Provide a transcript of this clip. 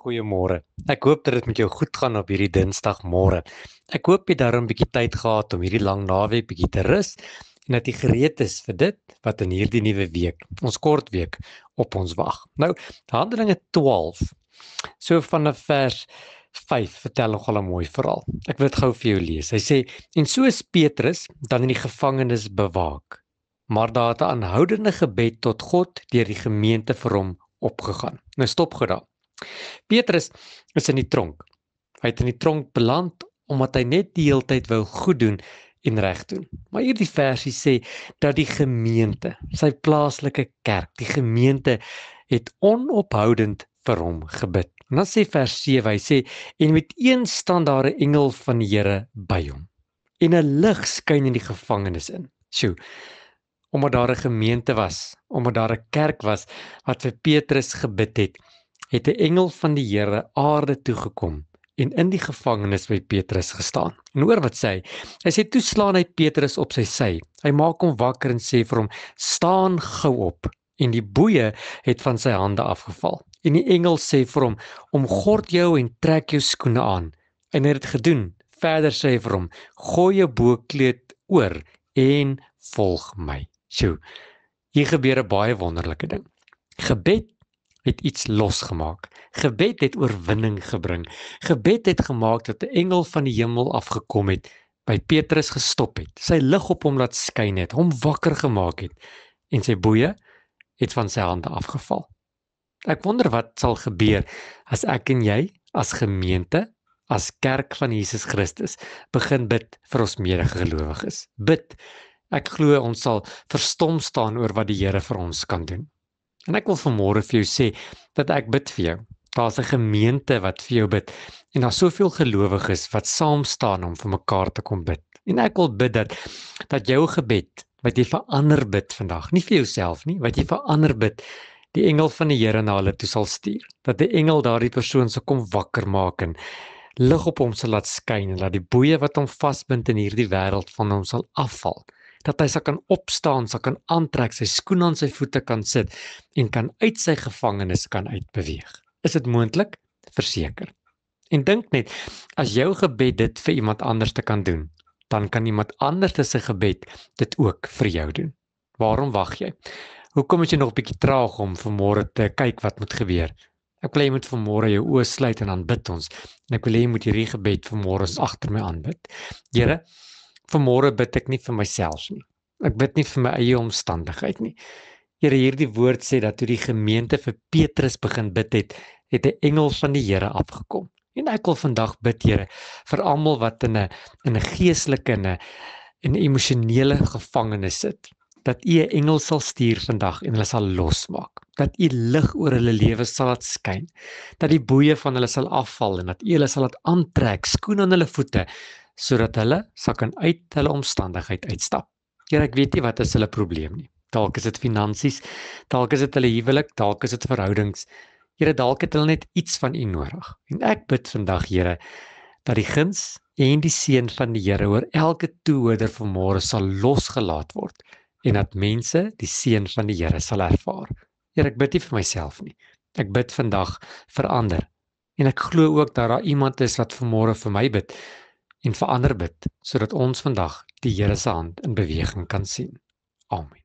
Goeiemôre. Ek hoop dat dit met jou goed gaan op hierdie Dinsdagmôre. Ek hoop jy daarom 'n bietjie tyd gehad om hierdie lang naweek bietjie te rus en dat jy gereed is vir dit wat in hierdie nuwe week, ons kort week, op ons wag. Nou, Handelinge 12. So vanaf vers 5 vertel nogal 'n mooi verhaal. Ek wil dit gou vir jou lees. Hy sê: "En so is Petrus dan in die gevangenis bewaak, maar daar het 'n aanhoudende gebed tot God deur die gemeente vir hom opgegaan." Nou stop gou daar. Petrus is in die tronk. Hy het in die tronk beland omdat hy net die hele tyd wou goed doen en reg doen. Maar hierdie versie sê dat die gemeente, sy plaaslike kerk, die gemeente het onophoudend vir hom gebid. En dan sê vers 7, hy sê: "En met een staan daar 'n engel van die Here by hom, en 'n lig skyn in die gevangenis in." Sjoe, omdat daar 'n gemeente was, omdat daar 'n kerk was wat vir Petrus gebid het 'n engel van die Here aarde toe gekom en in die gevangenis by Petrus gestaan. En hoor wat sê hy? Hy sê: "Toe slaan hy Petrus op sy sy. Hy maak hom wakker en sê vir hom: Staan gou op." En die boeie het van sy hande afgeval. En die engel sê vir hom: "Omgord jou en trek jou skoene aan." En hy het dit gedoen. Verder sê hy vir hom: "Gooi jou boekleed oor en volg my." Sjoe, hier gebeur 'n baie wonderlike ding. Gebed het iets losgemaak. Gebed het oorwinning gebring. Gebed het gemaak dat 'n engel van die hemel afgekom het, by Petrus gestop het, sy lig op hom laat skyn het, hom wakker gemaak het en sy boeie het van sy hande afgeval. Ek wonder wat sal gebeur as ek en jy as gemeente, as kerk van Jesus Christus begin bid vir ons medegelowiges. Bid. Ek glo ons sal verstom staan oor wat die Here vir ons kan doen. En ek wil vanmôre vir jou sê dat ek bid vir jou. Daar's 'n gemeente wat vir jou bid en daar's soveel gelowiges wat saam staan om vir mekaar te kom bid. En ek wil bid dat jou gebed wat jy vir ander bid vandag, nie vir jouself nie, wat jy vir ander bid, die engel van die Here na hulle toe sal stuur. Dat die engel daardie persoon sal kom wakker maak en lig op hom sal laat skyn en dat die boeie wat hom vasbind in hierdie wêreld van hom sal afval. Dat hy sal kan opstaan, sal kan aantrek, sy skoene aan sy voete kan sit en kan uit sy gevangenis kan uitbeweeg. Is dit moontlik? Verseker. En dink net, as jou gebed dit vir iemand anders te kan doen, dan kan iemand anders se gebed dit ook vir jou doen. Waarom wag jy? Hoekom is jy nog 'n bietjie traag om vanmôre te kyk wat moet gebeur? Ek wil jy moet vanmôre jou oë sluit en dan bid ons. En ek wil jy moet hierdie gebed vanmôre agter my aanbid. Here, vanmôre bid ek nie vir myself nie. Ek bid nie vir my eie omstandigheid nie. Here, hierdie woord sê dat toe die gemeente vir Petrus begin bid het 'n engel van die Here afgekom. En ek wil vandag bid, Here, vir almal wat in 'n geestelike en 'n emosionele gevangenis sit, dat U 'n engel sal stuur vandag en hulle sal losmaak. Dat U lig oor hulle lewe sal laat skyn. Dat die boeie van hulle sal afval en dat U hulle sal laat aantrek, skoene aan hulle voete, sodat hulle sal kan uit hulle omstandigheid uitstap. Here, ek weet nie wat is hulle probleem nie. Dalk is dit finansies, dalk is dit hulle huwelik, dalk is dit verhoudings. Here, dalk het hulle net iets van U nodig. En ek bid vandag, Here, dat die guns en die seën van die Here oor elke toehoorder vanmôre sal losgelaat word en dat mense die seën van die Here sal ervaar. Here, ek bid nie vir myself nie. Ek bid vandag vir ander. En ek glo ook dat daar iemand is wat vanmôre vir my bid en vir ander bid, sodat ons vandag die Here se hand in beweging kan sien. Amen.